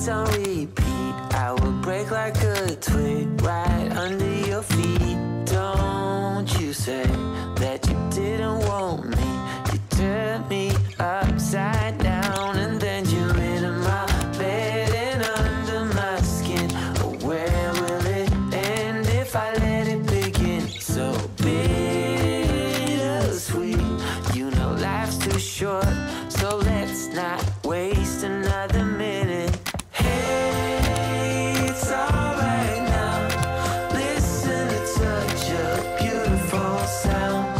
hits on repeat. I will break like a twig right under your feet. Don't you say that you didn't want me. You turned me upside down and then you're in my bed and under my skin. Oh, where will it end if I let it begin? So bittersweet, you know life's too short, so let's not waste another minute. Hey, it's alright now. Listen to such a beautiful sound.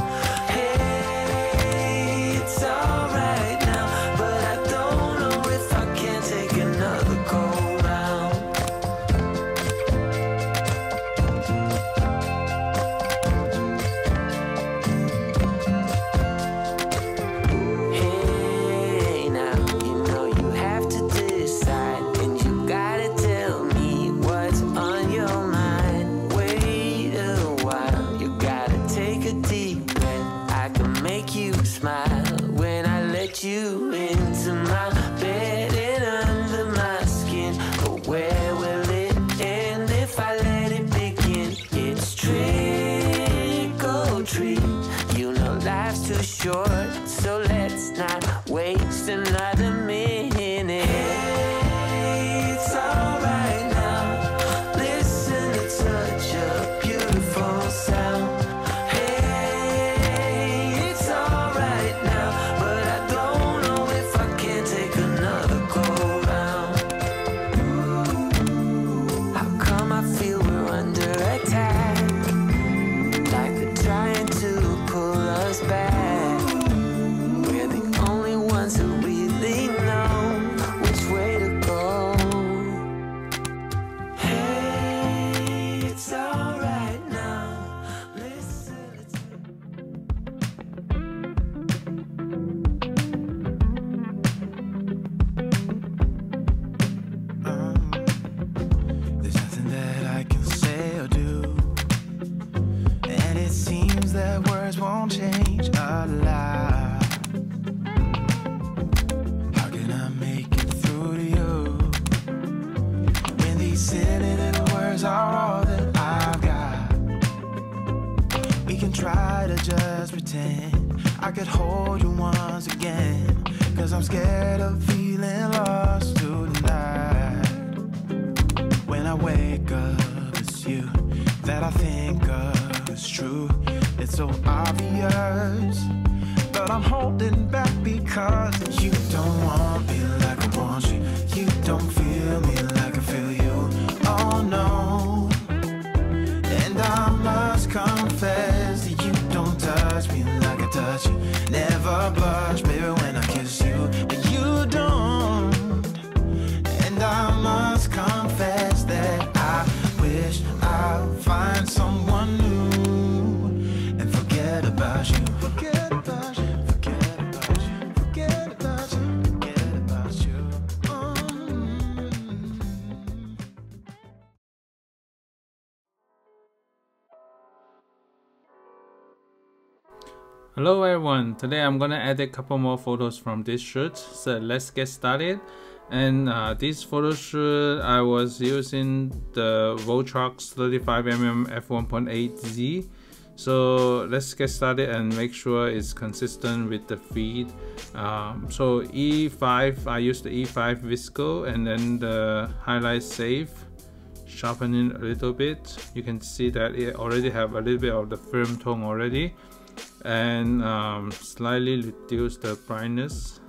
Hey, it's alright now, but I don't know if I can take another go round. Hey, now you know you have to decide, and you gotta tell me what's on your mind. Wait a while, you gotta take a deep breath. I can make you smile when I let you into my bed and under my skin. But where will it end if I let it begin? It's trick or treat, you know life's too short, so let's not waste another minute. Hey, it's alright now. Listen to such a beautiful sound. Hey, it's alright now, but I don't know if I can take another go round. How come I feel we're under attack? Like they're trying to pull us back. We're the only ones who really know which way to go. Hey, it's alright now. Listen, There's nothing that I can say or do, and it seems that words won't change a lot. How can I make it through to you when these silly little words are all that I've got? We can try to just pretend I could hold you once again, 'cause I'm scared of feeling lost tonight. When I wake up, it's you that I think of. It's true, it's so obvious, but I'm holding back because you don't want me like I want you. You don't feel me like I feel you. Oh no. And I must confess that you don't touch me like I touch you. Never blush, baby, when I kiss you, but you don't. And I must confess that I wish I'd find someone new and forget about you. Forget about you. Forget about you. Forget about you. Forget about you. Hello everyone, today I'm gonna edit a couple more photos from this shoot, so let's get started. And this photo shoot I was using the Viltrox 35mm F1.8 Z. So let's get started and make sure it's consistent with the feed. So E5, I used the E5 VSCO, and then the highlight safe, sharpening a little bit. You can see that it already have a little bit of the firm tone already, and slightly reduce the brightness,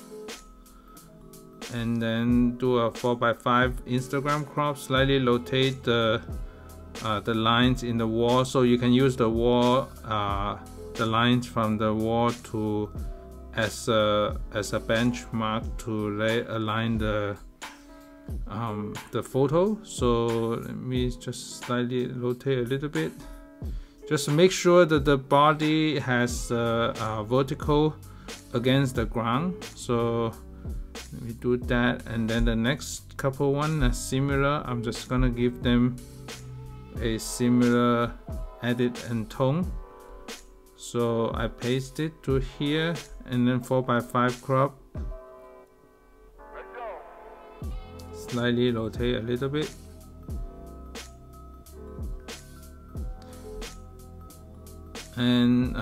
and then do a 4:5 Instagram crop, slightly rotate the lines in the wall, so you can use the wall, the lines from the wall to as a benchmark to align the photo. So let me just slightly rotate a little bit. Just make sure that the body has vertical against the ground. So let me do that, and then the next couple one are similar. I'm just gonna give them a similar edit and tone. So I paste it to here, and then 4:5 crop. slightly rotate a little bit. And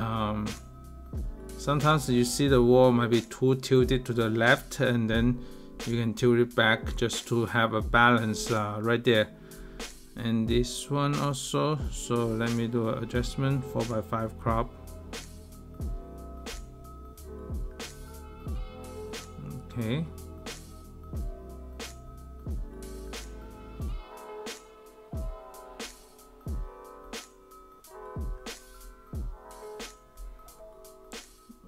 sometimes you see the wall might be too tilted to the left, and then you can tilt it back just to have a balance right there. And this one also, so let me do an adjustment, 4:5 crop. Okay.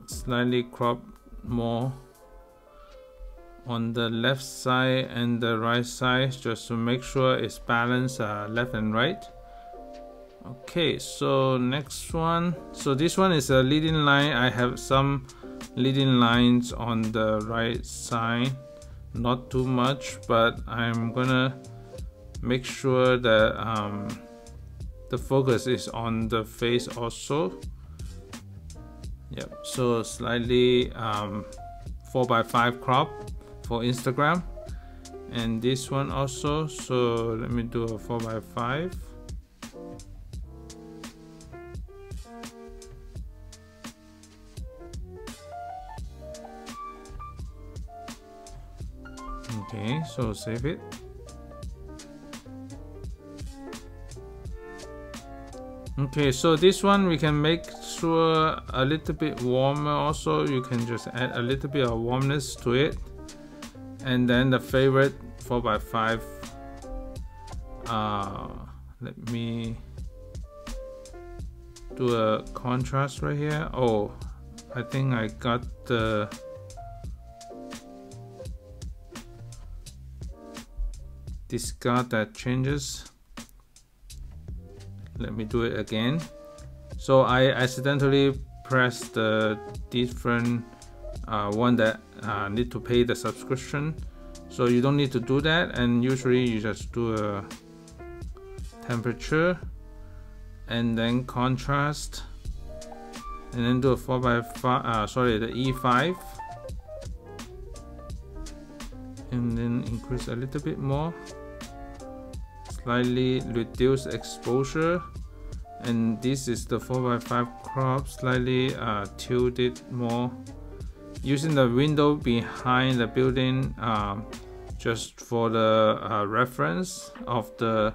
Slightly crop more on the left side and the right side just to make sure it's balanced left and right. Okay, so next one, so this one is a leading line. I have some leading lines on the right side, not too much, but I'm gonna make sure that the focus is on the face also. Yep, so slightly 4:5 crop for Instagram, and this one also, so let me do a 4:5. Okay, so save it. Okay, so this one we can make sure a little bit warmer also. You can just add a little bit of warmness to it. And then the favorite 4:5, let me do a contrast right here. Oh, I think I got the discard that changes. Let me do it again. So I accidentally pressed the different one that need to pay the subscription, so you don't need to do that. And usually you just do a temperature and then contrast, and then do a 4:5 sorry, the E5, and then increase a little bit more, slightly reduce exposure. And this is the 4:5 crop, slightly tilted more, using the window behind the building just for the reference of the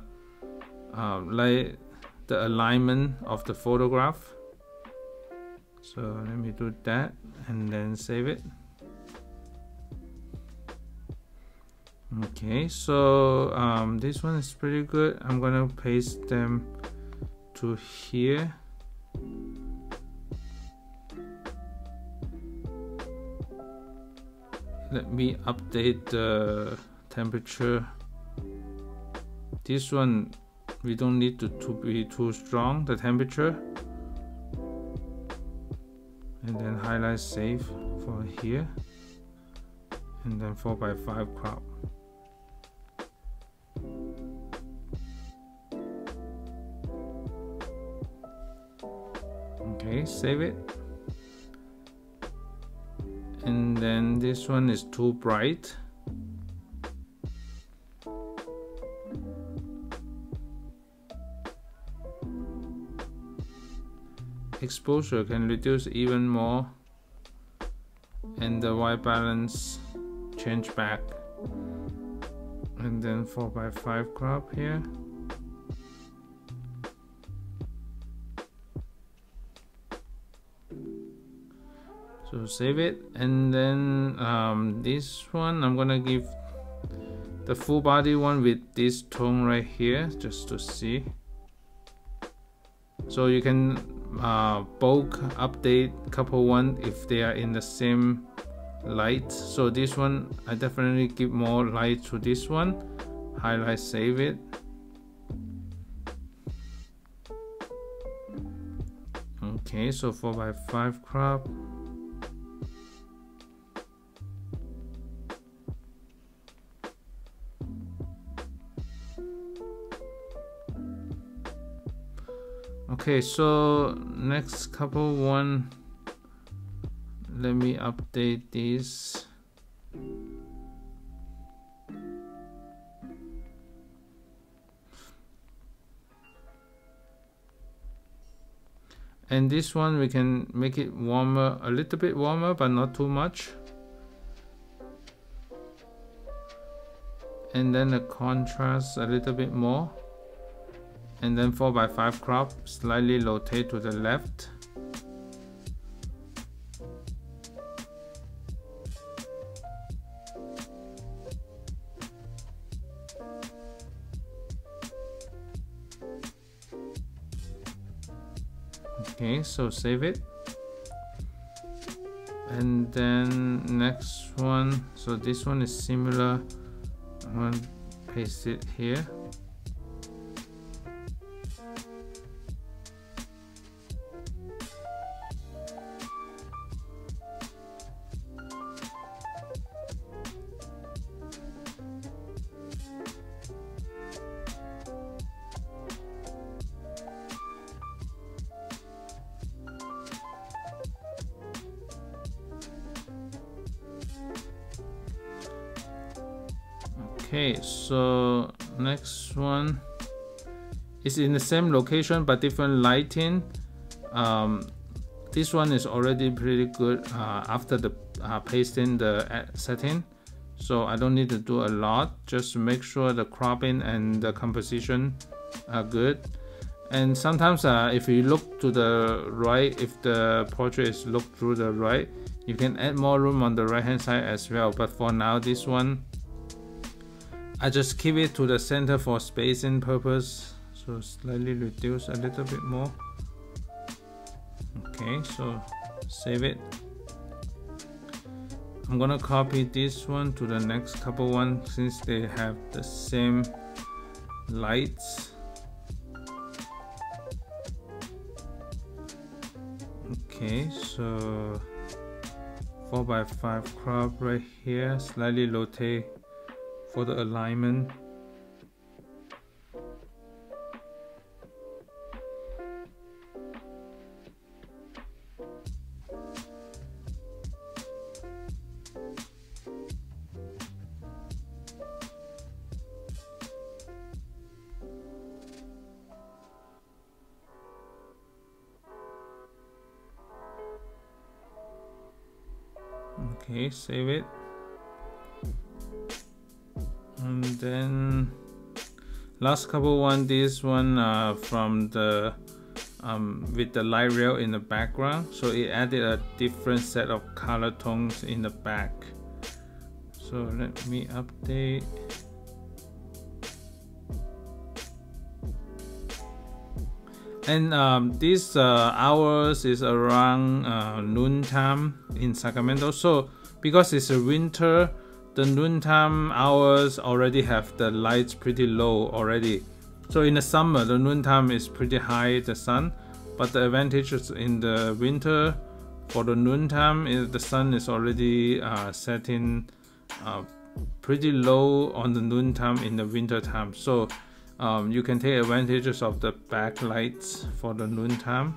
like the alignment of the photograph. So let me do that and then save it. Okay, so this one is pretty good. I'm gonna paste them to here. Let me update the temperature. This one we don't need to be too strong, the temperature. And then highlight save for here, and then 4:5 crop. Okay, save it. And then this one is too bright. Exposure can reduce even more, and the white balance change back. And then 4:5 crop here. So save it, and then this one I'm gonna give the full body one with this tone right here, just to see. So you can bulk update couple one if they are in the same light. So this one I definitely give more light to this one. Highlight, save it. Okay, so 4:5 crop. Okay, so next couple one, let me update this. And this one we can make it warmer, a little bit warmer, but not too much. And then the contrast a little bit more. And then 4:5 crop, slightly rotate to the left. Okay, so save it. And then next one, so this one is similar. I'm going to paste it here. Okay, so next one is in the same location but different lighting. This one is already pretty good after the pasting the setting, so I don't need to do a lot, just to make sure the cropping and the composition are good. And sometimes if you look to the right, if the portrait is looked through the right, you can add more room on the right hand side as well, but for now this one I just keep it to the center for spacing purpose, so slightly reduce a little bit more. Okay, so save it. I'm gonna copy this one to the next couple one since they have the same lights. Okay, so 4:5 crop right here, slightly rotate for the alignment. Okay, save it. And then last couple one, this one from the with the light rail in the background, so it added a different set of color tones in the back. So let me update. And this hours is around noon time in Sacramento. So because it's a winter, the noontime hours already have the lights pretty low already. So in the summer, the noontime is pretty high, the sun. But the advantage is in the winter, for the noontime, is the sun is already setting pretty low on the noontime in the winter time. So you can take advantages of the backlights for the noontime.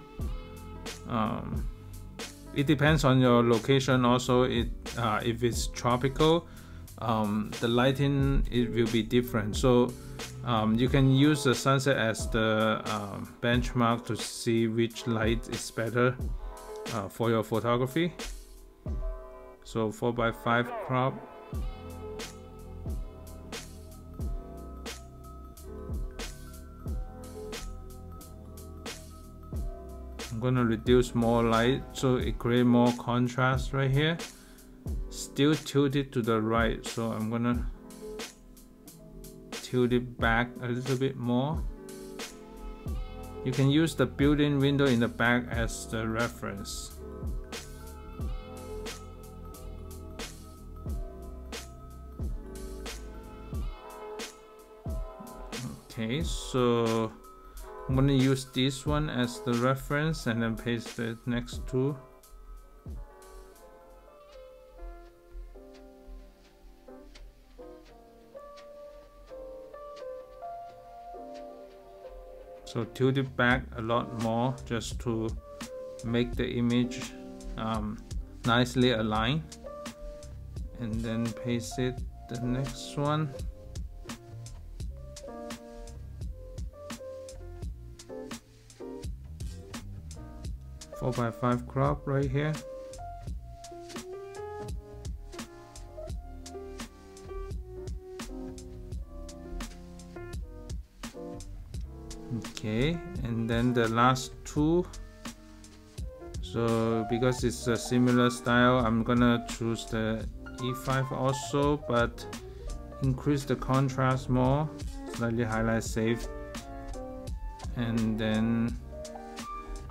It depends on your location also. If it's tropical, the lighting it will be different. So you can use the sunset as the benchmark to see which light is better for your photography. So 4:5 crop. I'm gonna reduce more light so it create more contrast right here. Still tilt it to the right, so I'm gonna tilt it back a little bit more. You can use the built-in window in the back as the reference. Okay, so I'm gonna use this one as the reference and then paste it next to. So tilt it back a lot more just to make the image nicely aligned, and then paste it the next one. 4:5 crop right here. Okay, and then the last two. So because it's a similar style, I'm gonna choose the E5 also, but increase the contrast more, slightly highlight safe, and then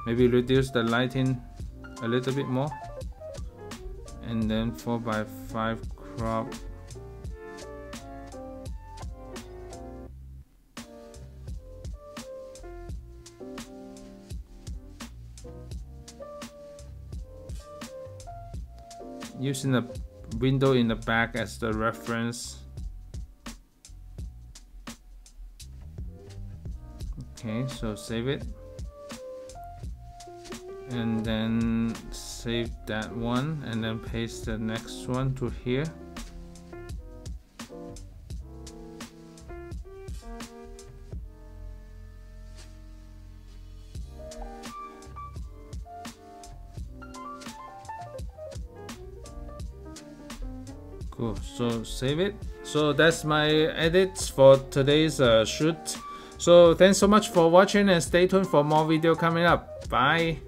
maybe reduce the lighting a little bit more, and then 4:5 crop. Using the window in the back as the reference. Okay, so save it, and then save that one, and then paste the next one to here. Cool, so save it. So that's my edits for today's shoot. So thanks so much for watching, and stay tuned for more video coming up. Bye.